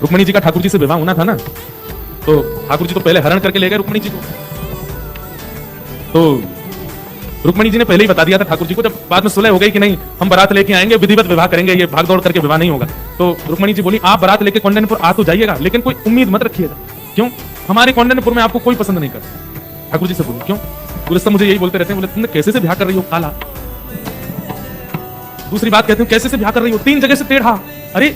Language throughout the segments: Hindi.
रुक्मणी जी का ठाकुर जी से विवाह होना था ना, तो ठाकुर जी तो पहले हरण करके ले गए रुक्मणी जी को। तो रुक्मणी जी ने पहले ही बता दिया था ठाकुर जी को, जब बाद में सुलह हो गई कि नहीं हम बारात लेके आएंगे, विधिवत विवाह करेंगे, ये भाग दौड़ करके विवाह नहीं होगा। तो रुक्मणी जी बोली आप बारात लेके कौंडिन्यपुर आ तो जाइएगा, लेकिन कोई उम्मीद मत रखिएगा। क्यों? हमारे कौंडिन्यपुर में आपको कोई पसंद नहीं करता। ठाकुर जी से बोली क्यों? गुरुस्ता मुझे यही बोलते रहते हैं, बोले तुमने कैसे से ब्याह कर रही हो काला। दूसरी बात कहते हो कैसे से ब्याह कर रही हो, 3 जगह से टेढ़ा। अरे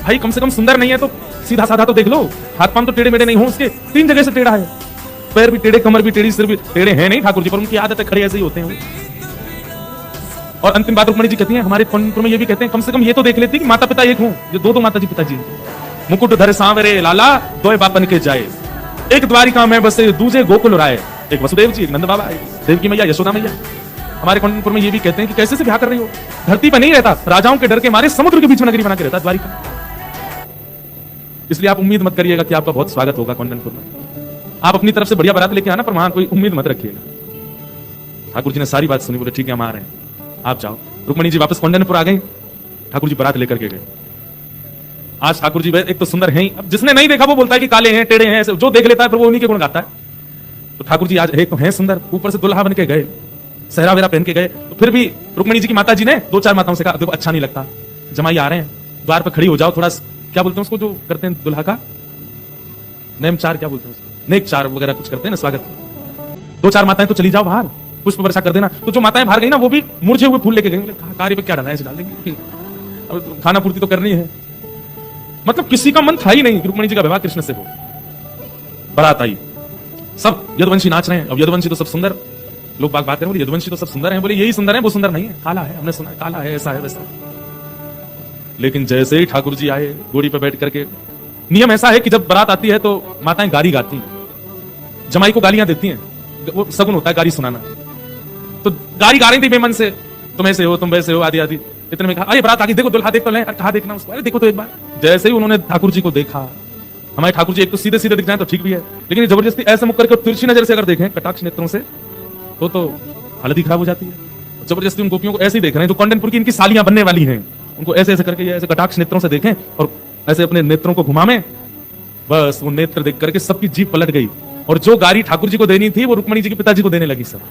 भाई कम से कम सुंदर नहीं है तो सीधा साधा तो देख लो, हाथ पांव तो टेढ़े मेढ़े नहीं हो उसके, 3 जगह से टेढ़ा है, पैर भी टेढ़े, कमर भी टेढ़ी, सिर भी टेढ़े हैं नहीं ठाकुर जी, पर उनकी आदत है, खड़े ऐसे ही होते हैं। और अंतिम बात रुक्मणी जी कहती हैं हमारे कौंडिन्यपुर में ये भी कहते हैं कम से कम ये तो देख लेती कि माता पिता एक हों, जो दो माता जी पिताजी। मुकुट धरे सांवरे लाला दोए बापन के जाए, एक द्वारिका में बसे दूजे गोकुल राय, एक वसुदेव जी, एक नंद बाबा, देवकी मैया, यशोदा मैया। हमारे कौंडिन्यपुर में ये भी कहते हैं कि कैसे से ब्याह कर रही हो, धरती पर नहीं रहता, राजाओं के डर के मारे समुद्र के बीच में नगरी बना के रहता द्वारिका। इसलिए आप उम्मीद मत करिएगा कि आपका बहुत स्वागत होगा कौंडिन्यपुर में। आप अपनी तरफ से बढ़िया बारात लेके आना, पर वहां कोई उम्मीद मत रखिएगा। ठाकुर जी ने सारी बात सुनी, बोले ठीक है हम आ रहे हैं, आप जाओ। रुक्मणी जी वापस कौंडिन्यपुर आ गई, ठाकुर जी बारात लेकर के गए। आज ठाकुर जी एक तो सुंदर हैं, अब जिसने नहीं देखा वो बोलता है कि काले हैं, टेढ़े हैं, जो देख लेता है फिर वो उन्हीं के गुण गाता है। तो ठाकुर जी आज एक तो हैं सुंदर, ऊपर से दुल्हा बन के गए, सहरा वेरा पहन के गए। तो फिर भी रुक्मणी जी की माता जी ने 2-4 माताओं से कहा देखो अच्छा नहीं लगता, जमाई आ रहे हैं, द्वार पर खड़ी हो जाओ, थोड़ा क्या बोलते हैं उसको जो करते हैं दुल्हा का नेमचार, क्या बोलते हैं उसको, नेकचार वगैरह कुछ करते हैं ना, स्वागत। 2-4 माताएं तो चली जाओ बाहर, पुष्प वर्षा कर देना। तो जो माताएं बाहर गई ना वो भी मुरझे हुए फूल लेके गई, कार्य पे क्या डालना है, डाल देंगे, अब खाना पूर्ति तो करनी है। मतलब किसी का मन था ही नहीं रुक्मणी जी का विवाह कृष्ण से हो। बारात आई, सब यदुवंशी नाच रहे हैं। अब यदुवंशी तो सब सुंदर, लोग बात करें बोले यदुवंशी तो सब सुंदर हैं, बोले यही सुंदर है, वो सुंदर नहीं है, काला है, हमने सुना है काला है, ऐसा है वैसा है। लेकिन जैसे ही ठाकुर जी आए घोड़ी पे बैठ करके, नियम ऐसा है कि जब बारात आती है तो माताएं गारी गाती हैं, जमाई को गालियां देती हैं, वो सगुन होता है गारी सुनाना। तो गारी गा रही थी बेमन से, तुम ऐसे हो, तुम वैसे हो, आदि आदि। इतने में कहा अरे बारात आगे देखो, दुल्हा देख तो ले, कहा देखना उसको, अरे देखो तो एक बार। जैसे ही उन्होंने ठाकुर जी को देखा, हमारे ठाकुर जी एक तो सीधे सीधे दिख जाए तो ठीक भी है, लेकिन जबरदस्ती ऐसे मुख करके तिरछी नजर से अगर देखें कटाक्ष नेत्रों से तो हालत ही खराब हो जाती है। जबरदस्ती उन गोपियों को ऐसे ही देख रहे हैं जो कौंडिन्यपुर की इनकी सालियां बनने वाली हैं, उनको ऐसे ऐसे करके ऐसे कटाक्ष नेत्रों से देखें और ऐसे अपने नेत्रों को घुमावें, बस वो नेत्र देख करके सबकी जीभ पलट गई। और जो गारी ठाकुर जी को देनी थी वो रुक्मणी जी के पिताजी को देने लगी सब।